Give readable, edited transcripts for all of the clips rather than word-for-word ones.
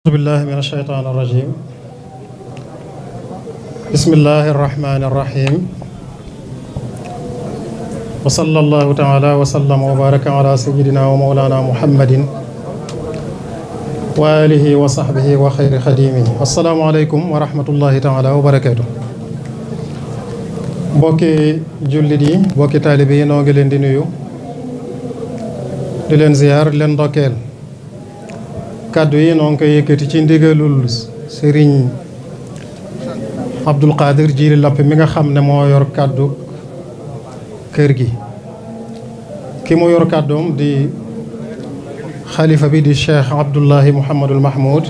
بالله من الشيطان الرجيم بسم الله الرحمن الرحيم وصلى الله تعالى وسلم وبارك على سيدنا ومولانا محمد وآله وصحبه وخير خديمه السلام عليكم ورحمة الله تعالى وبركاته bokki jullit yi bokki taalibe yi noo ngi leen di nuyu di leen ziyaar leen ndokkeel kàddu yi noo ngi koy yëkkati ci ndigalul sëriñ Abdul Qadir Jiili Lapp mi nga xam ne moo yor kàddu kër gi ki mu yor kàddoom di xalifa bi di Cheikh Abdullahi Mouhamadul Mahmoud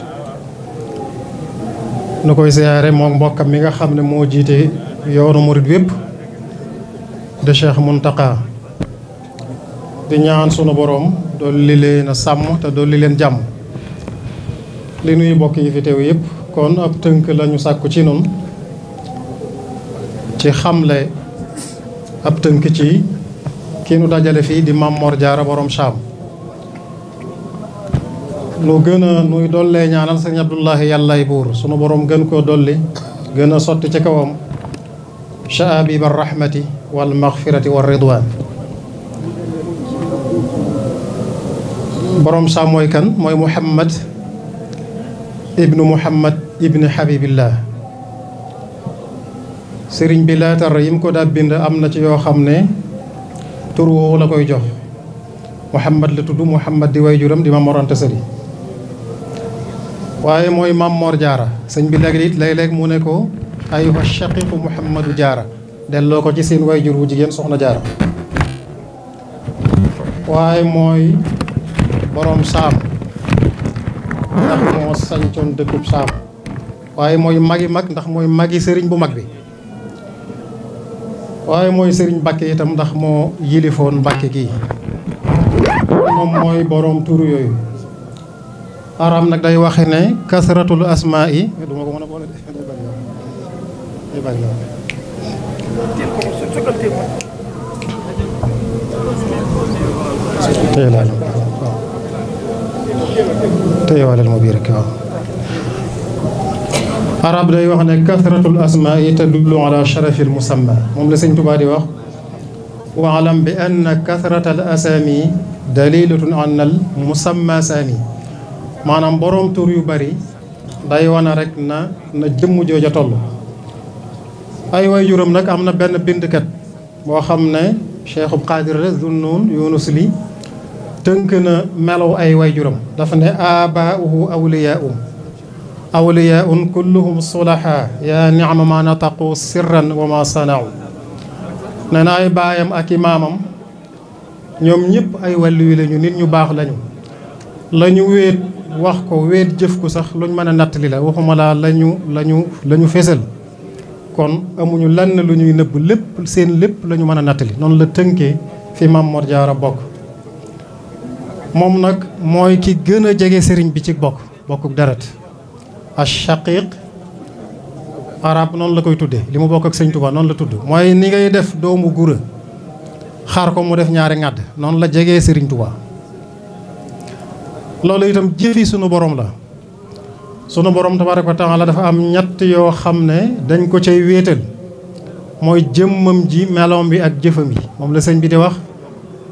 nu koy ziyaare moom mbokkam mi nga xam ne moo jiite yoonu murit wépp de Cheikh Muntaqa di ñaan sunu boroom dolli leen a sàmm te dolli leen jàmm li nuyu bokk yi fi teew yëpp kon ab tënk lañu sàkku ci nun ci xamle ab tënk ci kii nu dajale fii di Mame Mor Diarra borom Saam nu gën a nuy dollee ñaanal sëñ Abdullahi yàllay buur sunu boroom gën koo dolli gën a sotti ci kawam shaabib arrahmati wal maghfirati war ridwan borom Saam mooy kan mooy Muhammad ibnu Habibillah sëriñ bi laatar yim ko daa bind am na ci yoo xam ne tur woowu la koy jox Muhammad la tudd Muhammad di waajuram di Mame Mor Anta Sali waaye mooy Mame Mor Diarra sëñ bi léeg-léeg mu ne ko ayuha shaqiqu Muhammadu Diarra delloo ko ci seen waajur wu jigéen soxna Diarra waaye mooy borom Saam ndax moo sañcoon dëkkub Saam waaye mooy magi mag ndax mooy magi sëriñ bu mag bi waaye mooy sëriñ Mbàkke itam ndax moo yilifoon Mbàkke gii moom mooy borom turu yooyu aram nag day waxe ne kasratul asmaa yi duma ko mën a boole day bari téyewaaleel ma bii rek waaw arab day wax ne kasratul asmaa yi tadullu ala sharafil musamma moom la sëñ Tuubaa di wax wa alam bi anna kasratal asaami dalilatun an al musamma saami maanaam boroom tur yu bari day wane rek na jëmm jooja toll ay waajuram nag am na benn bindkat boo xam ne Cheikhul Qadir la Zunnun Yunus li tënk na melow ay waajuram dafa ne abaauhu awliyaun kulluhum sulaha ya ni'ma ma nataqu sirran wa ma sana'u nee na ay baayam ak i maamam ñoom ñëpp ay wàllu yu lañu nit ñu baax lañu la ñu wéet wax ko wéet jëf ko sax luñ mën a nattali la waxuma laa lañu fésal kon amuñu lenn lu ñuy nëbb lépp seen lépp la ñu mën a nattali noonu la tënkee fi Mame Mor Diarra bokk moom nag mooy ki gën a jege sëriñ bi ci bokkuk deret ash-shaqiq arab noonu la koy tuddee li mu bokk ak sëñ Tuubaa noonu la tudd mooy ni ngay def doomu gura xaar ko mu def ñaari ŋàdd noonu la jegee sëriñ Tuubaa loolu itam jëfi sunu borom la sunu borom tabaaraka wa taala dafa am ñett yoo xam ne dañ ko cay wéetal mooy jëmmam ji meloom bi ak jëfam yi moom la sëñ bi di wax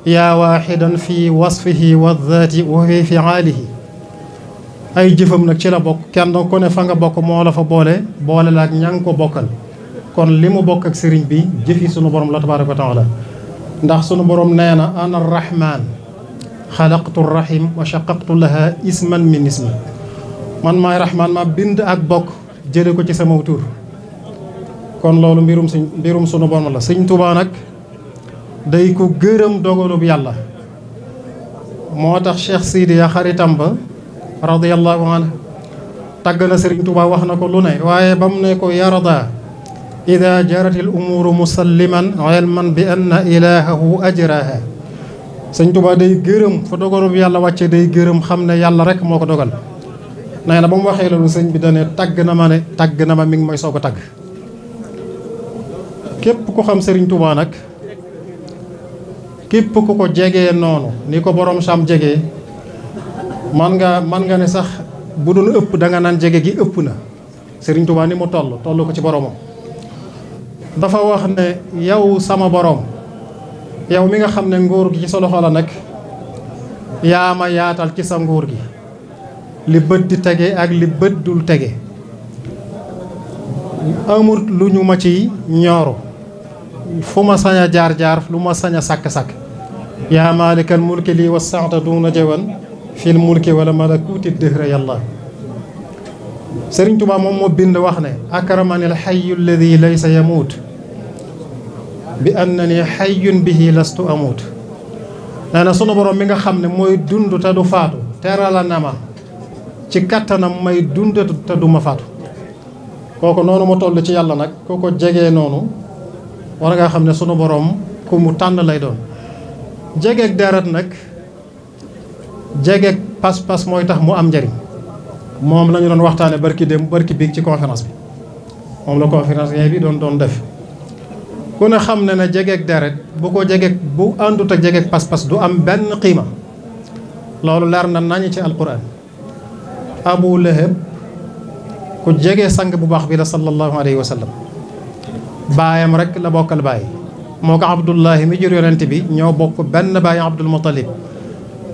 yaa waaxidan fi wasfihi wa zaati wa fi fiaalihi ay jëfam nag ci la bokk kenn ku ne fa nga bokk moo la fa boole la ak ña nga ko bokkal kon li mu bokk ak sëriñ bi jëfi sunu borom la tabaaraka wa taala ndax sunu borom nee na ana arrahman xalaqtu rahim wa shaqaqtu laha isman min ismi man maay rahman ma bind ak bokk jële ko ci sama tur kon loolu mbirum sunu borom la sëñ Tuubaa nag day ko gërëm dogalub yàlla moo tax Cheikh Sidiya xaritam ba radiyallahu anhu tàgg na sëriñ Tuubaa wax na ko lu ne waaye ba mu ne ko yarda ida jaratil umuru musalliman ilman bi anna ilahahu ajraha sëñ Tuubaa day gërëm fa dogalub yàlla wàcce day gërëm xam ne yàlla rek moo ko dogal nee na ba mu waxee loolu sëñ bi dane tàgg na ma mi ngi may soog a tàgg képp ku xam sëriñ Tuubaa nag képp ku ko jegee noonu ni ko borom Saam jegee man nga ne sax bu doon ëpp da nga naan jege gi ëpp na Sëriñ Tuubaa ni mu toll ko ci boromam. dafa wax ne yow sama borom yow mi nga xam ne nguur gi ci sa loxo la nag yaa ma yaatal ci sa nguur gi li bët di tege ak li bët dul tege amul lu ñu ma ci ñooru fu ma sañ a jaar lu ma sañ a sàkk-sàkk yaa maalikal mulki lii wasaxta duna jawan fil mulki wala malakuuti dëhra yàlla. Sëriñ Tuubaa moom moo bind wax ne akramani al xayu alladi laysa yamuut bi annani xayun bihi lastu amuut. nee na sunu borom mi nga xam ne mooy dund te du faatu terala na ma ci kattanam may dund te du ma faatu. kooku noonu mu toll ci yàlla nag ku ko jegee noonu war ngaa xam ne sunu borom ku mu tànn lay doon. jegeeg deret nag jegeeg pas-pas mooy tax mu am njariñ. moom la ñu doon waxtaane barki biig ci conférence bi moom la conférence bi doon def ku ne xam ne na jegeeg deret bu àndut ak jegeeg pas-pas du am benn qiima. loolu leer na nañu ci alquran. Abu Lahab ku jege sang bu baax bi la sallallahu alayhi wa sallam baayam rek la bokkal baay moo ko Abdullahi mi jur yonent bi ñoo bokk benn baay Abdul Muttalib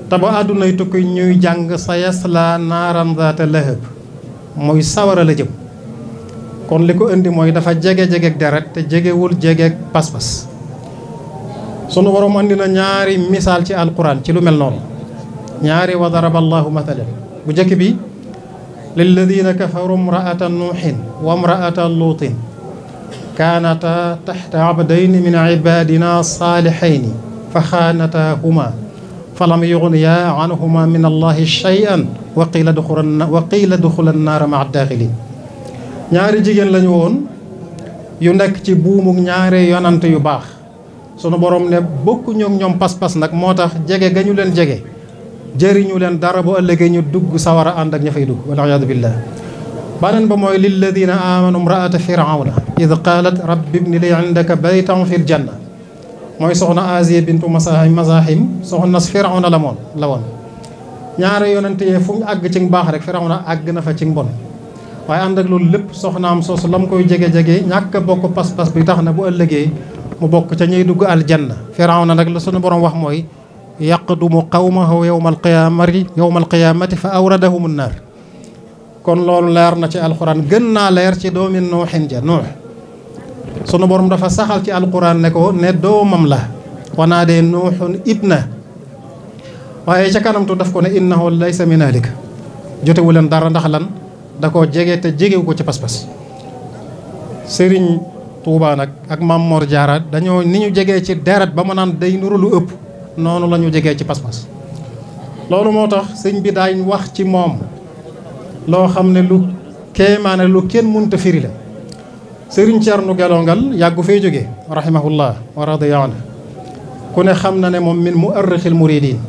te ba àddunay tukki ñuy jàng sa yasla naaran zaata lahab muy sawara la jëm. kon li ko indi mooy dafa jegeeg deret te jegewul jegeeg pas-pas. sunu borom andi na ñaari misaal ci alquran ci lu mel noonu ñaari wa daraba allahu mathalan bu njëkk bi lilladina kafaru imraata nuuhin wa imraata luutin kaanata taxta abdayni min ibadina saalihayni fa xaanataahuma falam yugniya anhuma min allahi shay'an wa qiila duxula naara maa daaxilin. ñaari jigéen lañu woon yu nekk ci buumu ñaari yonant yu baax sunu borom ne bokkuñu ak ñoom pas-pas nag moo tax jege ga ñu leen jege jëriñu leen dara bu ëllëgee ñu dugg sawara ànd ak ña fay dugg wal iyaadu billah. beneen ba mooy lilladina amanu imraata firawna id qaalat rabbi ibni li indaka baytan fil janna mooy soxna Asiya bintu Mazahim soxna Firawna la woon. ñaari yonente yee fu ñu àgg ci mbaax rek Firawna àgg na fa ci mbon waaye ànd ak loolu lépp soxnaam soosu la mu koy jege ñàkk a bokk pas-pas bi tax na bu ëllëgee mu bokk ca ñuy dugg aljanna. Firawna nag la sunu borom wax mooy yaqdumu qawmahu yawmal qiyaamati fa awradahum naar. kon loolu leer na ci alxuraan gën naa leer ci doomi Nuuhin ja Nuux. sunu borom dafa saxal ci alquran ne doomam la wanaa dee nuuxun ibna waaye ca kanamtu daf ko ne innahu laysa min ahlika jotewu leen dara ndax lan da koo jege te jegewu ko ci pas-pas. Sëriñ Tuubaa nag ak Maam Mor Jaara dañoo ni ñu jegee ci deret ba ma naan day nuru lu ëpp noonu la ñu jegee ci pas-pas. loolu moo tax sëñ bi daañ wax ci moom loo xam ne lu kéemaane lu kenn mënta firi la. Sëriñ Cerno Gelongal yàggu fee jóge rahimahullah wa radiya anhu ku ne xam na ne moom min muarrixil muridin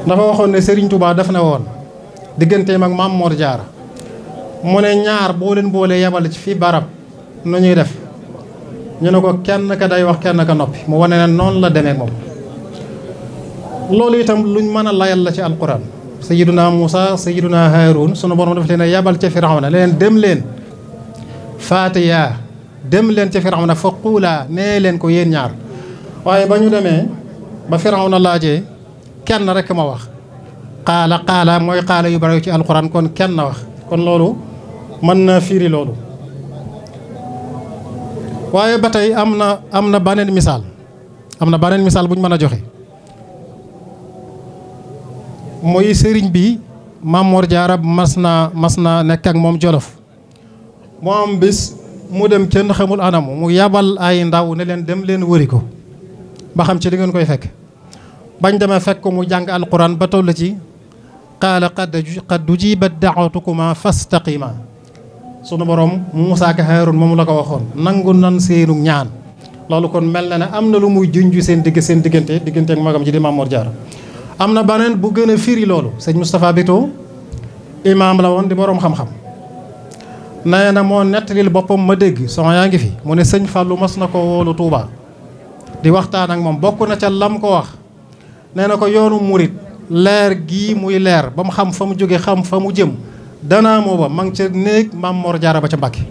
dafa waxoon ne Sëriñ Tuubaa daf ne woon digganteem ak Maam Mor Jaara mu ne ñaar boo leen boolee yebal ci fii barab nu ñuy def ñu ne ko kenn ka day wax kenn ka noppi mu wane ne noonu la demee moom. loolu itam luñ mën a layal la ci alquran sayiduna Muusa sayiduna Haarun sunu borom daf leen a yebal ca Firawna leen dem leen faatiya dem leen ca Firawna fa quulaa nee leen ko yéen ñaar waaye ba ñu demee ba Firawna laajee kenn rek ma wax qaala mooy qaala yu bari ci alquran kon kenn wax kon loolu mën na firi loolu. waaye ba tey am na beneen misaal bu ñu mën a joxe mooy sëriñ bi Maam Mor Jaara mas na nekk ak moom Jolof mu am bis mu dem kenn xamul anamu mu yabal ay ndaw ne leen dem leen wëri ko ba xam ci li ngeen koy fekk. bañ demee fekk ko mu jàng alquran ba toll ci qaala qad ujibat da'watukuma fastaqima sunu borom Muusaa ak Haarun moom la ko waxoon nangu nan seenu ñaan. loolu kon mel na ne am na lu muy junj seen diggante ak magam ji di Maam Mor Jaara. am na beneen bu gën a firi loolu sëñ Moustapha Bito imaam la woon di boroom xam-xam nee na moo nettalil boppam ma dégg son yaa ngi fi mu ne sëñ Fallou mas na ko woolu Touba di waxtaan ak moom bokk na ca lam ko wax nee na ko yoonu murit leer gii muy leer ba mu xam fa mu jóge xam fa mu jëm danaa moo ba ma ngi ca néeg Maam Mor Jaara ba ca Mbàkke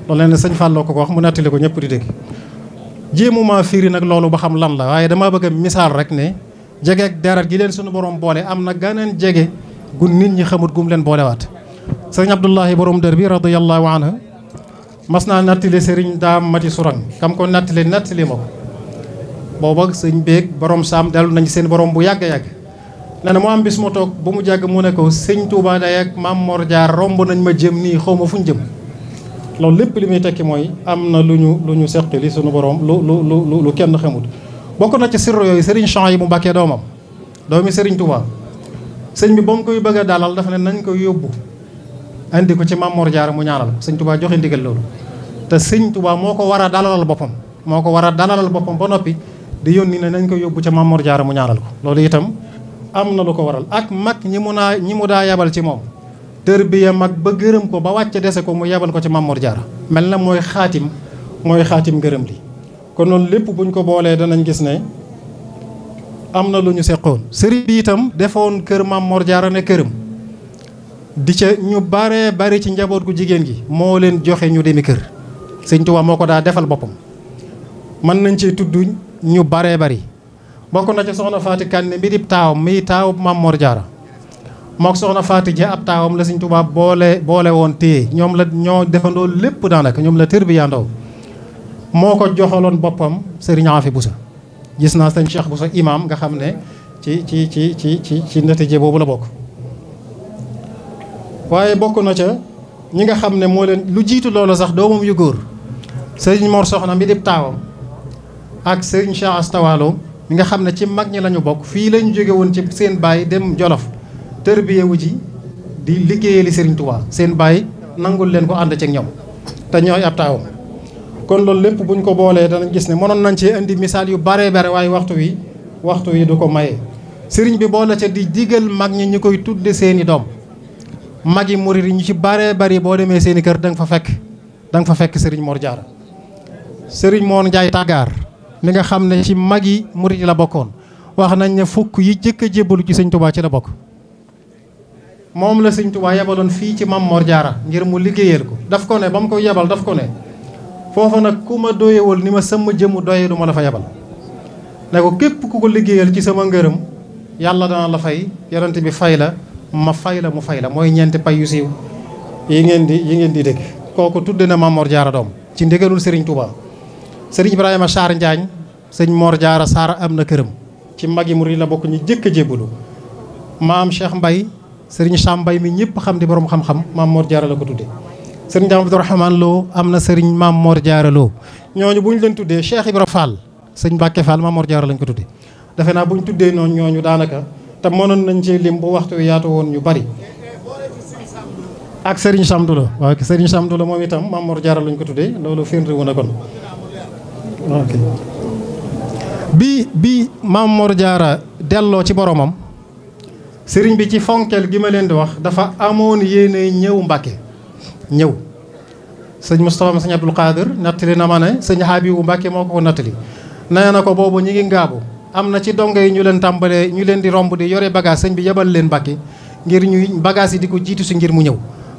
loolu leen sëñ Fallou ko wax mu nettali ko ñëpp di dégg jéemuma firi nag loolu ba xam lan la waaye dama bëgg a misaal rek ne jege ak deret gi leen suñu borom boole am na ganeen jege gu nit ñi xamut gum leen boolewaat sëriñ Abdullahi borom dër bi radiyallahu anhu mas naa nettali sëriñ Daam Mati Surang kam ko nettali ma ko booba sëñ beeg borom saam dellu nañ seen borom bu yàgg-yàgg nee na mu am bis mu toog ba mu jàgg mu ne ko sëñ Touba day ak Maam Mor Jaar romb nañ ma jëm nii xaw ma fu ñu jëm loolu lépp li muy tekki mooy am na lu ñu seqali sunu borom lu kenn xamut bokk na ci sirru yooyu sëriñ Champs yi mu Mbàkke doomam doomi sëriñ Touba sëñ bi ba mu koy bëgg a dalal dafa ne nañ ko yóbbu andi ko ci Maam Mor Jaar mu ñaanal sëñ Touba joxe ndigal loolu te sëñ Touba moo ko war a dalalal boppam ba noppi di yónni ne nañ ko yóbbu ca Maam Mor Jaara mu ñaanal ko loolu itam am na lu ko waral ak mag ñi mu daa yabal ci moom tërbiya mag ba gërëm ko ba wàcce dese ko mu yabal ko ci Maam Mor Jaara mel na mooy xaatim gërëm li kon loolu lépp buñ ko boolee danañ gis ne am na lu ñu seqoon sëriñ bi itam defoon kër Maam Mor Jaara ne këram di ca ñu bare bari ci njaboot gu jigéen gi moo leen joxe ñu demi kër sëñ Tuubaa moo ko daa defal boppam mën nañ ci tudd ñu baree bari bokk na ci soxna Faati Kanne mi di taawam mi taawu Maam Mor Jaara mook soxna Faati Ja ab taawam la Sëñ Tuubaa boole woon téye ñoo defandoo lépp daanaka ñoom la tërbiyaandoo moo ko joxaloon boppam Sëriñ Afi Busa gis naa sëñ Cheikh Busa imam nga xam ne ci natiije boobu la bokk waaye bokk na ca ñi nga xam ne moo leen lu jiitu loolu sax doomam yu góor Sëriñ Mor Soxna mi di taawam ak sëriñ Cheikh Astawalo mi nga xam ne ci mag ñi lañu bokk fii lañu jóge woon ci seen baay dem Jolof tërbiyewu ji di liggéeyali sëriñ Touba seen baay nangul leen ko ànd ci ak ñoom te ñooy ab taawam kon loolu lépp buñ ko boolee danañ gis ne mënoon nañ ci indi misaal yu bare bare waaye waxtu wi du ko maye. sëriñ bi boole ca di digal mag ñi ñu koy tudde seeni doom mag yi murid yi ñu ci bare bari boo demee seeni kër da nga fa fekk sëriñ Mor Jaara sëriñ Mor Njaay Tàggaar mi nga xam ne ci mag yi murid yi la bokkoon wax nañ ne fukk yi jëkk a jébbalu ci sëñ Touba ci la bokk moom la sëñ Touba yebaloon fii ci Maam Mor Jaara ngir mu liggéeyal ko daf ko ne ba mu koy yebal daf ko ne foofa nag ku ma doyewul ni ma sama jëmu doye du ma la fa yebal ne ko képp ku ko liggéeyal ci sama ngërëm yàlla dana la fay yonent bi fay la ma fay la mu fay la mooy ñeenti pay yu siiw yi ngeen di dégg kooku tudde na Maam Mor Jaara doom ci ndigalul sëriñ Touba sëriñ Ibrahima Sarr Njaañ sëñ Mor Jaara Sarr am na këram ci magi murid la bokk ñu jëkk a jébbalu maam Cheikh Mbay sëriñ Sam Mbay mi ñëpp xam di borom xam-xam Maam Mor Jaara la ko tuddee sëriñ Abdourahmane Lo am na sëriñ Maam Mor Jaara Lo ñooñu bu ñu leen tuddee Cheikh Ibra Fall sëñ Mbàkke Fall Maam Mor Jaara lañ ko tuddee defe naa bu ñu tuddee noonu ñooñu daanaka te mënoon nañ ci lim bu waxtu yaatu woon ñu bari ak sëriñ Samdu la waaw sëriñ Samdu la moom itam Maam Mor Jaara lañ ko tuddee loolu firnde wu na kon ok bi Maam Mor Jaara delloo ci boromam sëriñ bi ci fonkeel gi ma leen di wax dafa amoon yéene ñëw Mbàkke ñëw sëñ Moustapha sëñ Abdul Qadir nattali na ma ne sëñ Habibu Mbàkke moo ko nattali nee na ko boobu ñi ngi ngaabu am na ci dongo yi ñu leen tàmbalee ñu leen di romb di yore bagage sëñ bi yebal leen Mbàkke ngir ñuy bagage yi di ko jiitu si ngir mu ñëw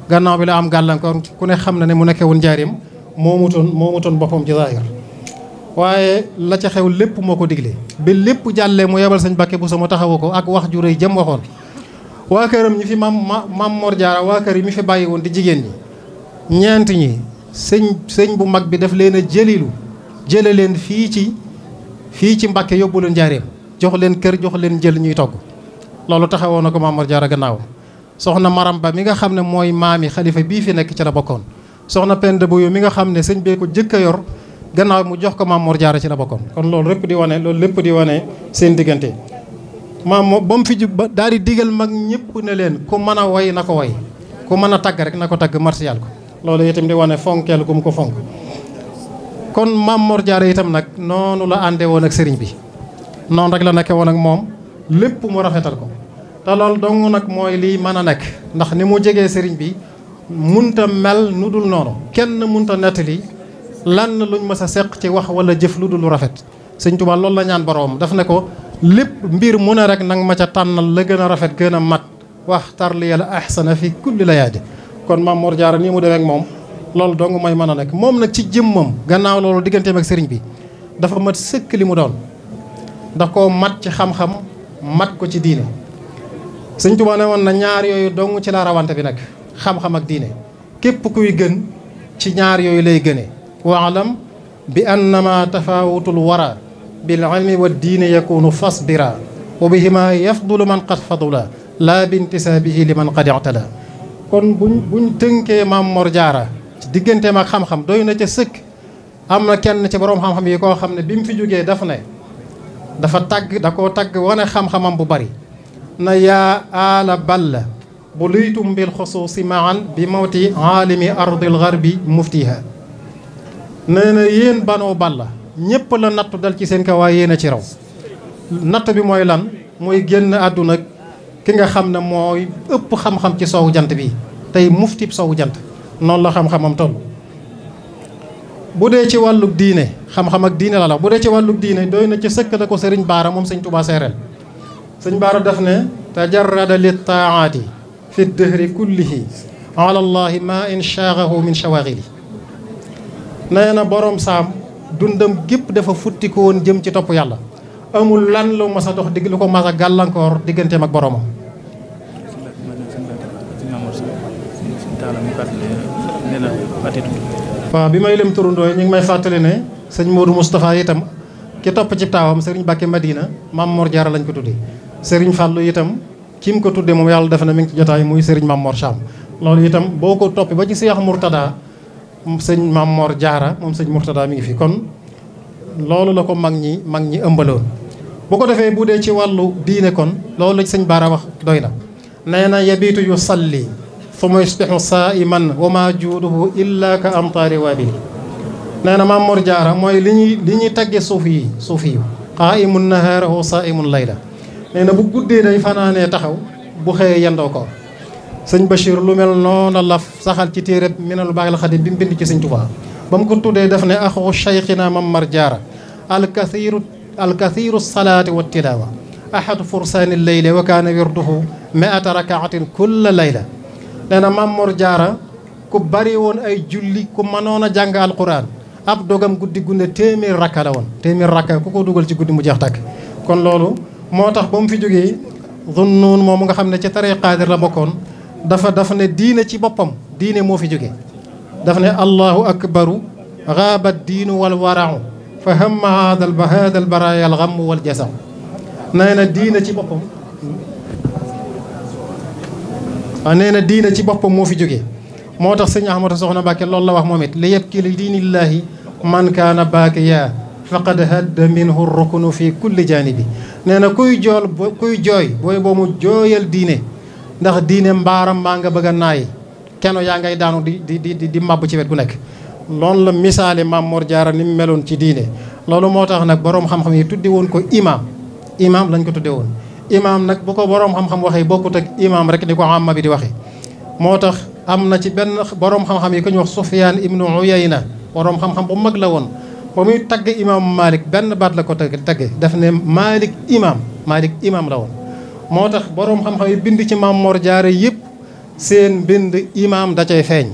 gannaaw bi la am gàllankoor ku ne xam na ne mu nekkee woon njaareem moomutoon boppam ci zaahir waaye la ca xew lépp moo ko digle bi lépp jàllee mu yebal sëñ Mbàkke bu sama taxawu ko ak wax ju rëy jëm waxoon waa këram ñi fi Maam Mor Jaara waa kër yi mi fi bàyyi woon di jigéen ñi ñeent ñi sëñ bu mag bi daf leen a jële leen fii ci Mbàkke yóbbu leen njaareem jox leen kër jox leen jël ñuy togg loolu taxawoon na ko Maam Mor Jaara gannaaw soxna Maram Ba mi nga xam ne mooy maami xalifa bii fi nekk ci la bokkoon soxna Penda Boyo mi nga xam ne sëñ bee ko jëkk a yor gannaaw mu jox ko Maam Mor Jaara ci la bokkoon kon loolu lépp di wane seen diggante ba mu fi jub ba daal di digal mag ñëpp ne leen ku mën a woy na ko woy ku mën a tagg rek na ko tagg martial ko loolu itam di wane fonkeel gu mu ko fonk kon Maam Mor Jaara itam nag noonu la àndee woon ak sëriñ bi noonu rek la nekkee woon ak moom lépp mu rafetal ko te loolu dong nag mooy lii mën a nekk ndax ni mu jegee sëriñ bi munta mel nu dul noonu kenn munta nettali lan luñ mës a seq ci wax wala jëf lu dul lu rafet sëñ Tuubaa loolu la ñaan boroom daf ne ko lépp mbir mu ne rek nang ma ca tànnal la gën a rafet gën a mat waxtar li yàlla ahsana fi kulli layaadi. kon Maam Mor Jaara nii mu demee ak moom loolu dong mooy mën a nekk moom nag ci jëmmam gannaaw loolu digganteem ak sëriñ bi dafa mat sëkk li mu doon da koo mat ci xam-xam mat ko ci diine. Sëñ Tuubaa ne woon na ñaar yooyu dong ci la rawante bi nag xam-xam ak diine képp kuy gën ci ñaar yooyu lay gëne waalam bi annama tafawutul wara bil ilmi wa diine yakunu fasbira wa bihima yafdulu man qad fadula laa bintisaabihi li man qad i'tala. kon buñ tënkee Maam Mor Jaara ci digganteem ak xam-xam doy na ca sëkk. am na kenn ci boroom xam-xam yi koo xam ne bi mu fi jógee dafa ne da koo tagg wane xam-xamam bu bari na yaa aala balla bu luytum bil xusuusi maan bi mawti aalimi ardil garbi muftiha. nee na yéen banoo balla ñépp la nattu dal ci seen kaw waaye yéen a ci raw. natt bi mooy lan mooy génn àdduna ki nga xam ne mooy ëpp xam-xam ci soowu jant bi tey muftib soowu jant noonu la xam-xamam toll. bu dee ci wàllug diine xam-xam ak diine la bu dee ci wàllug diine doy na ci sëkk la ko sëriñ Baara moom sëñ Tuubaa seereel. sëñ Baara daf ne tajarrada li taaati fi dëhri kullihi ala allahi ma in shaagahu min shawaagili. nee na borom saam dundam gépp dafa futti ko woon jëm ci topp yàlla amul lan lu mas a dox digg lu ko mas a gàllankoor digganteem ak boromam. waaw bi may lim turundooy ñu ngi may fàttali ne sëñ Modou Moustapha itam ki topp ci taawam sëriñ Bakke Madina Maam Mor Jaara lañ ko tudde sëriñ Fàllu itam ki mu ko tudde moom yàlla def na mi ngi ci jotaay muy sëriñ Maam Mor Cham. loolu itam boo ko toppee ba ci Seex Murtada sëñ Maam Mor Jaara moom sëñ Murtada mi ngi fi kon loolu la ko mag ñi ëmbaloon. bu ko defee bu dee ci wàllu diine kon loolu la sëñ Baara wax doy na. nee na yabiitu yu salli summa yusbixu saa'iman wa maa juuduhu illa ka amtaari waabili. nee na Maam Mor Jaara mooy li ñuy tagge suufi yi qaa'imun nahaarahu saa'imun layla. nee na bu guddee day fanaanee taxaw bu xëyee yendoo ko. sëñ Bachir lu mel noonu la saxal ci téere Minanul Baaqil Xadiim bi mu bind ci sëñ Tuubaa ba mu ko tuddee daf ne axu cheikhina Maam Mor Jaara alkathiru salaati wa tilaawa ahadu fursaani layli wa kaana wirduhu mi'ata rakaatin kulla layla. nee na Maam Mor Jaara ku bari woon ay julli ku mënoon a jàng alquran ab dogam guddi gunde téeméer rakka la woon téeméer rakka ku ko dugal ci guddi mu jeex tàkk. kon loolu moo tax ba mu fi jógee Zunnun moom nga xam ne ci tariqa Qaadir la bokkoon dafa ne diine ci boppam diine moo fi jógee. dafa ne allahu akbaru gaaba diinu wal warau fa hamma haadal baraaya al gamm wal jasam. nee na diine ci boppam nee na diine ci boppam moo fi jógee. moo tax sëñ Ahmadu Soxna Mbàkke loolu la wax moom it li yabki li diinillaahi man kaana baakiya faqad hadda minhu ruknu fi kulli jaanibi. nee na kuy jooy booy boo mu jooyal diine ndax diine mbaaram maa nga bëgg a naay keno yaa ngay daanu di màbb ci wet gu nekk. loolu la misaale Maam Mor Jaara ni mu meloon ci diine. loolu moo tax nag boroom xam-xam yi tudde woon ko imaam lañ ko tudde woon. imaam nag bu ko boroom xam-xam waxee bokkut ak imaam rek ni ko amma bi di waxee. moo tax am na ci benn boroom xam-xam yi ko ñu wax Sufyaan ibnu Uyayna boroom xam-xam bu mag la woon. ba muy tagg imaamu Malik benn baat la ko tagge daf ne Malik imaam la woon. moo tax boroom xam-xam yi bind ci Maam Mor Jaara yëpp seen bind imaam da cay feeñ.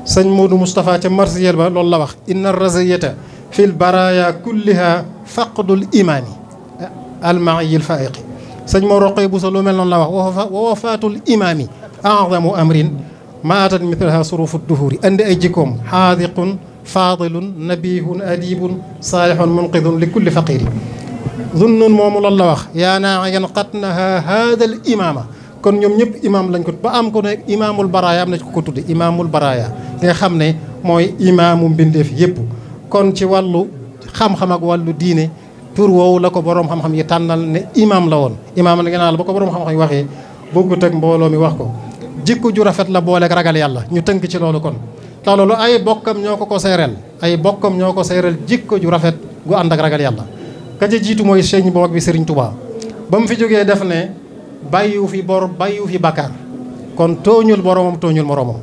sëñ Modou Moustapha ca marsiyel ba loolu la wax inna raziyata fil baraya kulliha faqdul imaami almaiyil faiqi. sëñ moo roqoy bu sa lu mel noonu la wax wa wafaatul imaami a'zamu amrin ma atat mithlaha surufu duhuri. andi ay jikkoom xaadiqun faadilun nabihun adibun saalihun munqidun li kulli faqiri. Zunnun moomu loolu la wax yaa naayan qatnaha haadal imaama. kon ñoom ñëpp imaam lañ ko ba am ko ne imaamul baraaya am na ci ko tudde imaamul baraaya ki nga xam ne mooy imaamu mbindeef yëpp. kon ci wàllu xam-xam ak wàllu diine tur woowu la ko boroom xam-xam yi tànnal ne imaam la woon. imaam la nga naa la ba ko boroom xam-xam yi waxee bëggut ak mbooloo mi wax ko jikko ju rafet la booleeg ragal yàlla ñu tënk ci loolu. kon te loolu ay bokkam ñoo ko seereel jikko ju rafet gu ànd ak ragal yàlla. ka ca jiitu mooy sëñ bu mag bi Sëriñ Tuubaa ba mu fi jógee def ne bàyyiwu fi bàkkaar kon tooñul boromam tooñul moromam.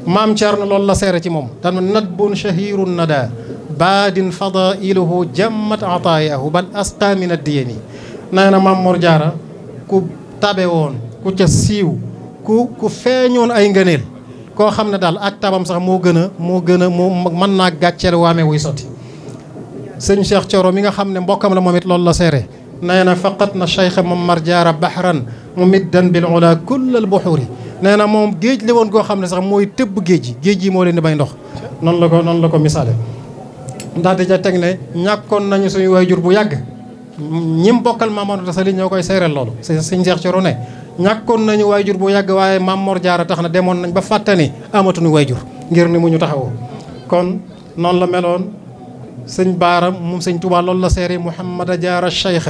maam Thierno loolu la seere ci moom tan nadbun shahirun nada baadin fadailuhu jammat ataayahu bal asqa min addiyani. nee na Maam Mor Jaara ku tabe woon ku ca siiw ku feeñoon ay ngëneel koo xam ne daal ak tabam sax moo gën a mën naa gàcceel waame wuy sotti. sëñ Cheikh Thioro mi nga xam ne mbokkam la moom it loolu la seere nee na faqat na Cheikh Maam Mor Jaara bahran mumiddan bil ula kullal buhuri nee na moom géej li woon goo xam ne sax mooy tëbb géej yi moo leen di bay ndox noonu la ko misaale. ndax dija teg ne ñàkkoon nañu suñu waajur bu yàgg ñim bokkal Maam Mor Anta Sali ñoo koy seereel loolu sëñ Cheikh Thioro ne ñàkkoon nañu waajur bu yàgg waaye Maam Mor Jaara tax na demoon nañ ba fàtte ni amatuñu waajur ngir ni mu ñu taxawoo. kon noonu la meloon sëñ Baara moom sëñ Tuubaa loolu la seere Mouhamada Jaara Cheikh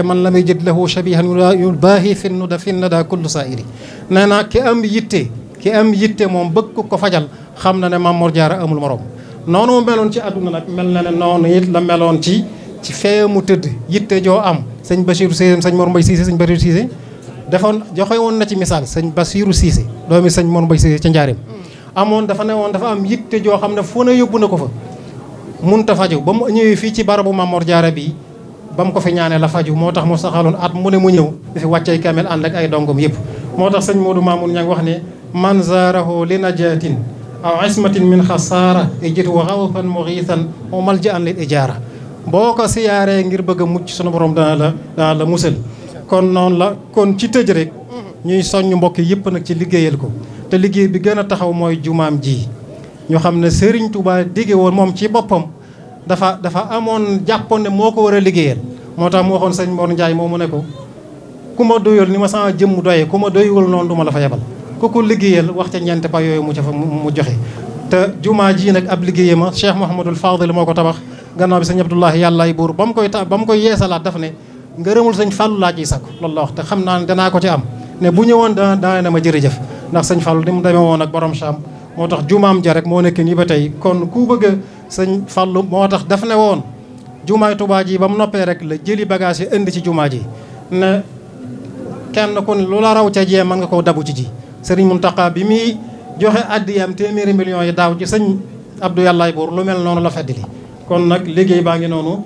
man lam yajid lahu shabihan yubaahi fi nada kullu saa'iri nee na ki am yitte moom bëgg ko fajal xam na ne Maam Mor Jaara amul morom. noonu mu meloon ci àdduna nag mel na ne noonu it la meloon ci fee mu tëdd yitte joo am sëñ Bachirou Cissé sëñ Mor Mbaye Cissé sëñ Bachirou Cissé defoon joxe woon na ci misaal sëñ Bachirou Cissé doomi sëñ Mor Mbaye Cissé ca Njaareem dafa am yitte joo xam ne fu ne yóbbu na ko fa munta faju ba mu ñëwee fii ci barabu Maam Mor Jaara bi ba mu ko fi ñaanee la faju moo tax mu saxaloon at mu ne mu ñëw di fi wàccay kamel ànd ak ay dongom yëpp moo tax sëñ Modou Mamoun ña ngi wax ne man zaarahu li najatin aw ismatin min xasaara ijit wa xawfan muxiisan wa malja'an lil ijaara boo ko siyaaree ngir bëgg a mucc sunu borom dana la musal. kon noonu la kon ci tëj rek ñuy soññ mbokk yëpp nag ci liggéeyal ko te liggéey bi gën a taxaw mooy jumaam ji ñu xam ne Serigne Touba digge woon moom ci boppam dafa amoon jàppoon ne moo ko war a liggéeyal moo tax mu waxoon sëñ Mor Ndiaye moomu ne ko ku ma doyul ni ma sama jëmm doyee ku ma doyul noonu du ma la fa yebal ku ko liggéeyal wax ca ñeent pa yooyu mu joxe. te jumaa ji nag ab liggéeyee ma Cheikh Mouhamadul Fadil moo ko tabax gannaaw bi sëñ Abdoulahi yàllaay buur ba mu koy yeesalaat daf ne ngërëmul sëñ Fallou laa ciy sakku loolu la wax te xam naa ne danaa ko ci am ne bu ñëwoon dana ne ma jërëjëf ndax sëñ Fallou ni mu demee woon ak borom Cham moo tax jumaam ja rek moo nekk nii ba tey kon ku bëgg a sëñ Fallou moo tax daf ne woon jumaay Tuubaa ji ba mu noppee rek la jëli bagage yi indi ci jumaa ji ne kenn ku ne lu la raw ca jee mën nga koo dabu ci Sëriñ Muntaqa bi muy joxe addiyam téeméeri millions yi daaw ci sëñ Abdou yàllaay buur lu mel noonu la feddili kon nag liggéey baa ngi noonu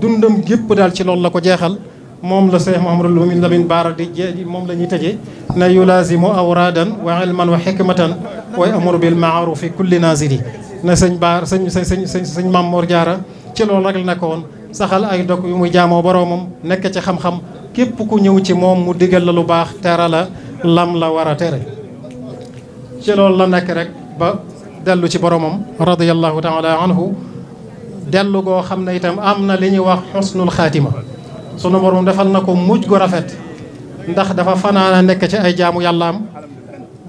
dundam gépp daal ci loolu la ko jeexal moom la Cheikh Mouhamadou Lamine Bara di moom la ñuy tëjee ne yulazimu awradan wa ilman wa hikmatan wa amuru bil ma'rufi kulli nazili ne sëñ Maam Mor Jaara ci loolu rek la nekkoon saxal ay dog yu muy jaamoo boroomam nekk ci xam-xam képp ku ñëw ci moom mu digal la lu baax tere la lam la war a tere ci loolu la nekk rek ba dellu ci boromam radiyallahu taala anhu dellu goo xam ne itam am na li ñuy wax xusnul xaatima sunu borom defal na ko mujj gu rafet ndax dafa fanaana nekk ci ay jaamu yàllaam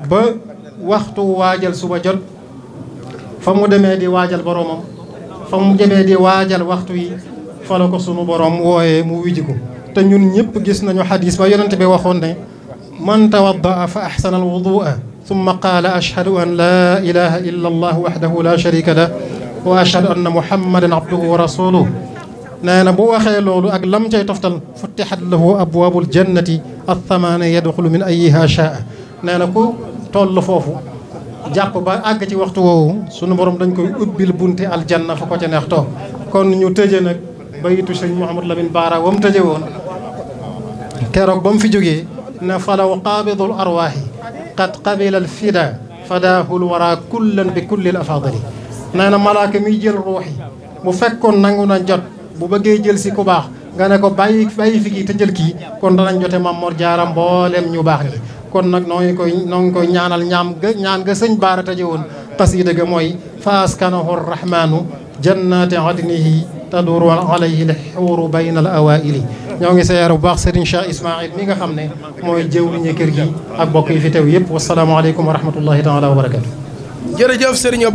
ba waxtu waajal suba jot fa mu demee di waajal boromam fa mu demee di waajal waxtu yi fa la ko sunu borom wooyee mu wiji ko te ñun ñëpp gis nañu xadis ba yonent bi waxoon ne man tawaddaa fa axsana alwudua summa qaala ashhadu an laa ilaha illa allah waxdahu la sharika lah wa ashhadu anna muhammadan abduhu wa rasuluhu nee na bu waxee loolu ak lam cay toftal futtixat lahu abwaabul jannati athamaane yadxulu min ayiha shaa nee na ku toll foofu jàpp ba àgg ci waxtu woowu sunu borom dañ koy ubbil bunti aljanna fa ko ca neex toog kon ñu tëje nag bayitu sëñ Mouhamadou Lamine Bara wa mu tëje woon keroog ba mu fi jógee ne falaw qaabidul arwaahi qad qabila al fida fadaahul wara kullan bi kullil afadali nee na malaaka miy jël ruuxi bu fekkoon nangu na jot bu bëggee jël si ku baax nga ne ko bàyyi fi kii te jël kii kon danañ jote Maam Mor Jaara mboolem ñu baax ñi kon nag noo ngi koy ñaanal ñaan ga sëñ Baara tëje woon xasiida ga mooy fa askanahu rahmanu jannati adnihi taduru alayhi lxuuru bayna al awaili ñoo ngi seer bu baax Serigne Cheikh Ismaïl mi nga xam ne mooy jëwriñu kër gi ak bokk yi fi teew yëpp wasalaamaaleykum wa rahmatullahi taala wa barakatu. jërëjëf Serigne Abou